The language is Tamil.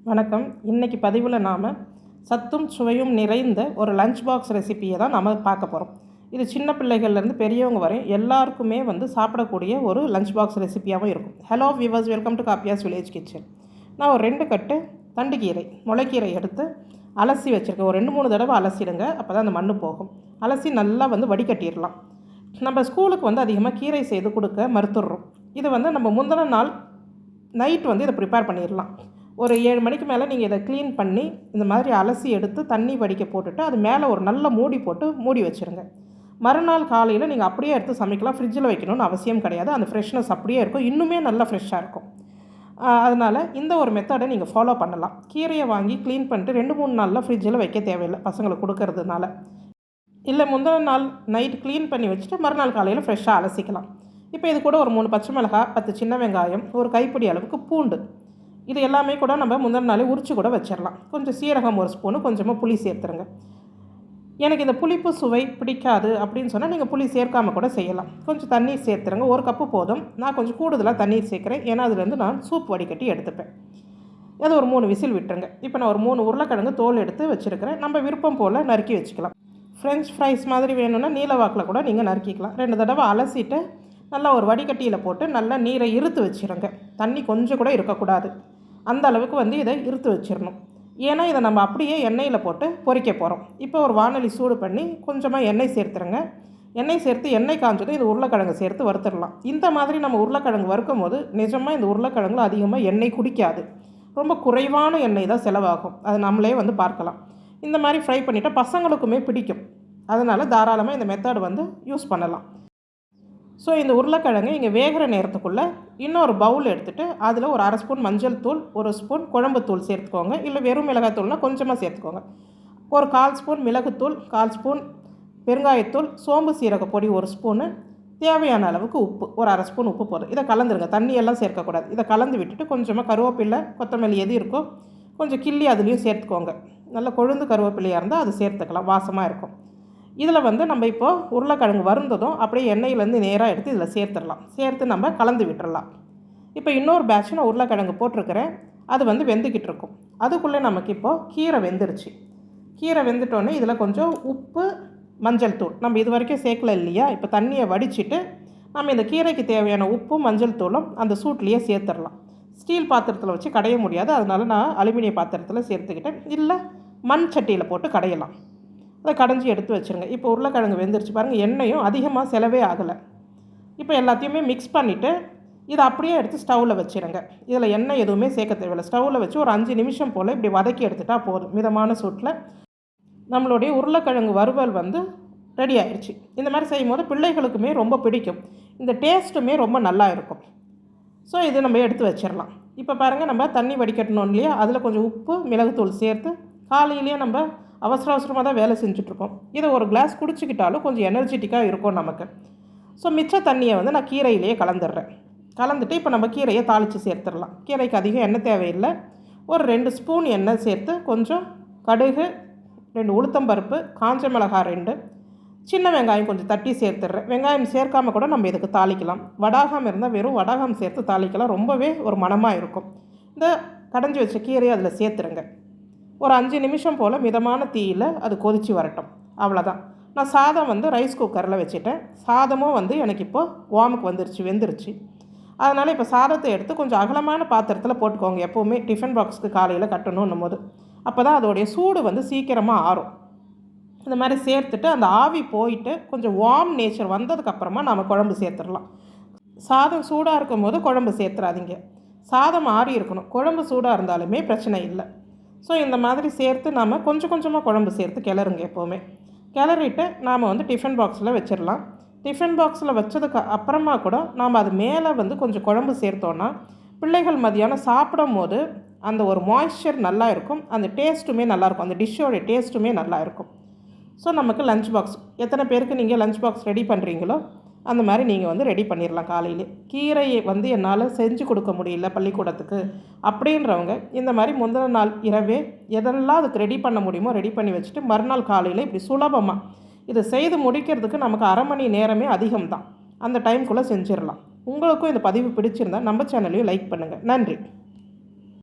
வணக்கம். இன்றைக்கி பதிவில் நாம் சத்தும் சுவையும் நிறைந்த ஒரு லஞ்ச் பாக்ஸ் ரெசிப்பியை தான் நம்ம பார்க்க போகிறோம். இது சின்ன பிள்ளைகள்லேருந்து பெரியவங்க வரை எல்லாருக்குமே சாப்பிடக்கூடிய ஒரு லஞ்ச் பாக்ஸ் ரெசிப்பியாகவும் இருக்கும். Hello viewers, welcome to காப்பியாஸ் village kitchen. நான் ஒரு 2 கட்டு தண்டுக்கீரை, முளைக்கீரை எடுத்து அலசி வச்சுருக்கேன். ஒரு 2-3 தடவை அலசிடுங்க, அப்போ தான் அந்த மண் போகும். அலசி நல்லா வடிகட்டிடலாம். நம்ம ஸ்கூலுக்கு அதிகமாக கீரை செய்து கொடுக்க மறுத்துடுறோம். இது நம்ம முந்தின நாள் நைட் இதை ப்ரிப்பேர் பண்ணிடலாம். ஒரு 7 மணிக்கு மேலே நீங்கள் இதை க்ளீன் பண்ணி இந்த மாதிரி அலசி எடுத்து தண்ணி வடிக்க போட்டுட்டு அது மேலே ஒரு நல்ல மூடி போட்டு மூடி வச்சுருங்க. மறுநாள் காலையில் நீங்கள் அப்படியே எடுத்து சமைக்கலாம். ஃப்ரிட்ஜில் வைக்கணும்னு அவசியம் கிடையாது. அந்த ஃப்ரெஷ்னஸ் அப்படியே இருக்கும், இன்னுமே நல்லா ஃப்ரெஷ்ஷாக இருக்கும். அதனால் இந்த ஒரு மெத்தடை நீங்கள் ஃபாலோ பண்ணலாம். கீரையை வாங்கி க்ளீன் பண்ணிட்டு 2-3 நாளில் ஃப்ரிட்ஜில் வைக்க தேவையில்லை பசங்களுக்கு கொடுக்கறதுனால. இல்லை முந்தின நாள் நைட் க்ளீன் பண்ணி வச்சுட்டு மறுநாள் காலையில் ஃப்ரெஷ்ஷாக அலசிக்கலாம். இப்போ இது கூட ஒரு 3 பச்சை மிளகாய், 10 சின்ன வெங்காயம், ஒரு கைப்பிடி அளவுக்கு பூண்டு, இது எல்லாமே கூட நம்ம முந்தின நாளே உரிச்சு கூட வச்சிடலாம். கொஞ்சம் சீரகம் 1 ஸ்பூனு, கொஞ்சமாக புளி சேர்த்துருங்க. எனக்கு இந்த புளிப்பு சுவை பிடிக்காது அப்படின்னு சொன்னால் நீங்கள் புளி சேர்க்காமல் கூட செய்யலாம். கொஞ்சம் தண்ணீர் சேர்த்துருங்க. 1 கப்பு போதும். நான் கொஞ்சம் கூடுதலாக தண்ணீர் சேர்க்குறேன், ஏன்னா அதுலேருந்து நான் சூப் வடிகட்டி எடுத்துப்பேன். அது ஒரு 3 விசில் விட்டுருங்க. இப்போ நான் ஒரு 3 உருளைக்கிழங்கு தோல் எடுத்து வச்சுருக்கிறேன். நம்ம விருப்பம் போல் நறுக்கி வச்சுக்கலாம். ஃப்ரெஞ்ச் ஃப்ரைஸ் மாதிரி வேணும்னா நீல வாக்கில் கூட நீங்கள் நறுக்கிக்கலாம். 2 தடவை அலசிட்டு நல்லா ஒரு வடிகட்டியில் போட்டு நல்லா நீரை இறுத்து வச்சுருங்க. தண்ணி கொஞ்சம் கூட இருக்கக்கூடாது. அந்த அளவுக்கு இதை இறுத்து வச்சிடணும். ஏன்னா இதை நம்ம அப்படியே எண்ணெயில் போட்டு பொரிக்க போகிறோம். இப்போ ஒரு வானொலி சூடு பண்ணி கொஞ்சமாக எண்ணெய் சேர்த்துருங்க. எண்ணெய் சேர்த்து எண்ணெய் காஞ்சதும் இது உருளைக்கிழங்கு சேர்த்து வறுத்துடலாம். இந்த மாதிரி நம்ம உருளைக்கிழங்கு வறுக்கும் போது நிஜமாக இந்த உருளைக்கிழங்குல அதிகமாக எண்ணெய் குடிக்காது. ரொம்ப குறைவான எண்ணெய் தான் செலவாகும். அது நம்மளே பார்க்கலாம். இந்த மாதிரி ஃப்ரை பண்ணிவிட்டால் பசங்களுக்குமே பிடிக்கும். அதனால் தாராளமாக இந்த மெத்தட் யூஸ் பண்ணலாம். ஸோ இந்த உருளைக்கிழங்கு இங்கே வேகிற நேரத்துக்குள்ளே இன்னொரு பவுல் எடுத்துகிட்டு அதில் ஒரு 1/2 ஸ்பூன் மஞ்சள் தூள், 1 ஸ்பூன் குழம்புத்தூள் சேர்த்துக்கோங்க. இல்லை வெறும் மிளகாய்த்தூள்னால் கொஞ்சமாக சேர்த்துக்கோங்க. ஒரு 1/4 ஸ்பூன் மிளகுத்தூள், 1/4 ஸ்பூன் பெருங்காயத்தூள், சோம்பு சீரக பொடி 1 ஸ்பூனு, தேவையான அளவுக்கு உப்பு, ஒரு 1/2 ஸ்பூன் உப்பு போதும். இதை கலந்துருங்க. தண்ணியெல்லாம் சேர்க்கக்கூடாது. இதை கலந்து விட்டுட்டு கொஞ்சமாக கருவேப்பிலை, கொத்தமல்லி எது இருக்கோ கொஞ்சம் கிள்ளி அதுலேயும் சேர்த்துக்கோங்க. நல்லா கொழுந்து கருவேப்பிலையாக இருந்தால் அது சேர்த்துக்கலாம், வாசமாக இருக்கும். இதில் நம்ம இப்போது உருளைக்கிழங்கு வருந்ததும் அப்படியே எண்ணெயிலேருந்து நேராக எடுத்து இதில் சேர்த்துடலாம். சேர்த்து நம்ம கலந்து விட்டுறலாம். இப்போ இன்னொரு பேட்ச் நான் உருளைக்கிழங்கு போட்டிருக்கிறேன். அது வெந்துக்கிட்டு இருக்கும். அதுக்குள்ளே நமக்கு இப்போது கீரை வெந்துருச்சு. கீரை வெந்துட்டோன்னே இதில் கொஞ்சம் உப்பு, மஞ்சள் தூள் நம்ம இது வரைக்கும் சேர்க்கல இல்லையா. இப்போ தண்ணியை வடிச்சிட்டு நம்ம இந்த கீரைக்கு தேவையான உப்பும் மஞ்சள் தூளும் அந்த சூட்லேயே சேர்த்துடலாம். ஸ்டீல் பாத்திரத்தில் வச்சு கடைய முடியாது, அதனால் நான் அலுமினிய பாத்திரத்தில் சேர்த்துக்கிட்டேன். இல்லை மண் சட்டியில் போட்டு கடையலாம். அதை கடைஞ்சி எடுத்து வச்சுருங்க. இப்போ உருளைக்கிழங்கு வெந்துருச்சு பாருங்கள். எண்ணெயும் அதிகமாக செலவே ஆகலை. இப்போ எல்லாத்தையுமே மிக்ஸ் பண்ணிவிட்டு இதை அப்படியே எடுத்து ஸ்டவ்வில் வச்சுருங்க. இதில் எண்ணெய் எதுவுமே சேர்க்க தேவையில்லை. ஸ்டவ்வில் வச்சு ஒரு 5 நிமிஷம் போல் இப்படி வதக்கி எடுத்துட்டால் போதும். மிதமான சூட்டில் நம்மளுடைய உருளைக்கிழங்கு வறுவல் ரெடி ஆயிடுச்சு. இந்த மாதிரி செய்யும் போது பிள்ளைகளுக்குமே ரொம்ப பிடிக்கும். இந்த டேஸ்ட்டுமே ரொம்ப நல்லா இருக்கும். ஸோ இது நம்ம எடுத்து வச்சிடலாம். இப்போ பாருங்கள், நம்ம தண்ணி வடிகட்டணும் இல்லையா, அதில் கொஞ்சம் உப்பு, மிளகுத்தூள் சேர்த்து காலையிலேயே நம்ம அவசரமாக தான் வேலை செஞ்சுட்ருக்கோம். இதை ஒரு கிளாஸ் குடிச்சிக்கிட்டாலும் கொஞ்சம் எனர்ஜெட்டிக்காக இருக்கும் நமக்கு. ஸோ மிச்ச தண்ணியை நான் கீரையிலேயே கலந்துடுறேன். கலந்துட்டு இப்போ நம்ம கீரையை தாளித்து சேர்த்துடலாம். கீரைக்கு அதிகம் எண்ணெய் தேவையில்லை. ஒரு 2 ஸ்பூன் எண்ணெய் சேர்த்து கொஞ்சம் கடுகு, 2 உளுத்தம்பருப்பு, காஞ்ச மிளகாய் 2, சின்ன வெங்காயம் கொஞ்சம் தட்டி சேர்த்துடுறேன். வெங்காயம் சேர்க்காமல் கூட நம்ம இதுக்கு தாளிக்கலாம். வடாகம் இருந்தால் வெறும் வடாகம் சேர்த்து தாளிக்கலாம். ரொம்பவே ஒரு மணமாக இருக்கும். இந்த கடைஞ்சி வச்ச கீரையை அதில் சேர்த்துருங்க. ஒரு 5 நிமிஷம் போல் மிதமான தீயில் அது கொதித்து வரட்டும். அவ்வளோதான். நான் சாதம் ரைஸ் குக்கரில் வச்சுட்டேன். சாதமும் எனக்கு இப்போது வார்முக்கு வெந்துருச்சு. அதனால் இப்போ சாதத்தை எடுத்து கொஞ்சம் அகலமான பாத்திரத்தில் போட்டுக்கோங்க. எப்போவுமே டிஃபன் பாக்ஸுக்கு காலையில் கட்டணுன்னும் போது அப்போ தான் அதோடைய சூடு சீக்கிரமாக ஆறும். இந்த மாதிரி சேர்த்துட்டு அந்த ஆவி போயிட்டு கொஞ்சம் வார்ம் நேச்சர் வந்ததுக்கப்புறமா நாம் குழம்பு சேர்த்துடலாம். சாதம் சூடாக இருக்கும் போது குழம்பு சேர்த்துறாதீங்க. சாதம் ஆறி இருக்கணும். குழம்பு சூடாக இருந்தாலுமே பிரச்சனை இல்லை. ஸோ இந்த மாதிரி சேர்த்து நாம் கொஞ்சம் கொஞ்சமாக குழம்பு சேர்த்து கிளறுங்க. எப்போவுமே கிளறிட்டு நாம் டிஃபன் பாக்ஸில் வச்சிடலாம். டிஃபன் பாக்ஸில் வச்சதுக்கு அப்புறமா கூட நாம் அது மேலே கொஞ்சம் குழம்பு சேர்த்தோன்னா பிள்ளைகள் மதியானம் சாப்பிடும் போது அந்த ஒரு மாய்ஸ்சர் நல்லா இருக்கும். அந்த டேஸ்ட்டுமே நல்லாயிருக்கும். அந்த டிஷ்ஷோடைய டேஸ்ட்டுமே நல்லா இருக்கும். ஸோ நமக்கு லஞ்ச் பாக்ஸ் எத்தனை பேருக்கு நீங்கள் லஞ்ச் பாக்ஸ் ரெடி பண்ணுறீங்களோ அந்த மாதிரி நீங்கள் ரெடி பண்ணிடலாம். காலையிலே கீரையை என்னால் செஞ்சு கொடுக்க முடியல பள்ளிக்கூடத்துக்கு அப்படின்றவங்க இந்த மாதிரி முந்தின நாள் இரவே எதெல்லாம் அதுக்கு ரெடி பண்ண முடியுமோ ரெடி பண்ணி வச்சுட்டு மறுநாள் காலையில் இப்படி சுலபமாக இதை செய்து முடிக்கிறதுக்கு நமக்கு 1/2 மணி நேரமே அதிகம்தான். அந்த டைம்குள்ளே செஞ்சிடலாம். உங்களுக்கும் இந்த பதிவு பிடிச்சிருந்தால் நம்ம சேனலையும் லைக் பண்ணுங்கள். நன்றி.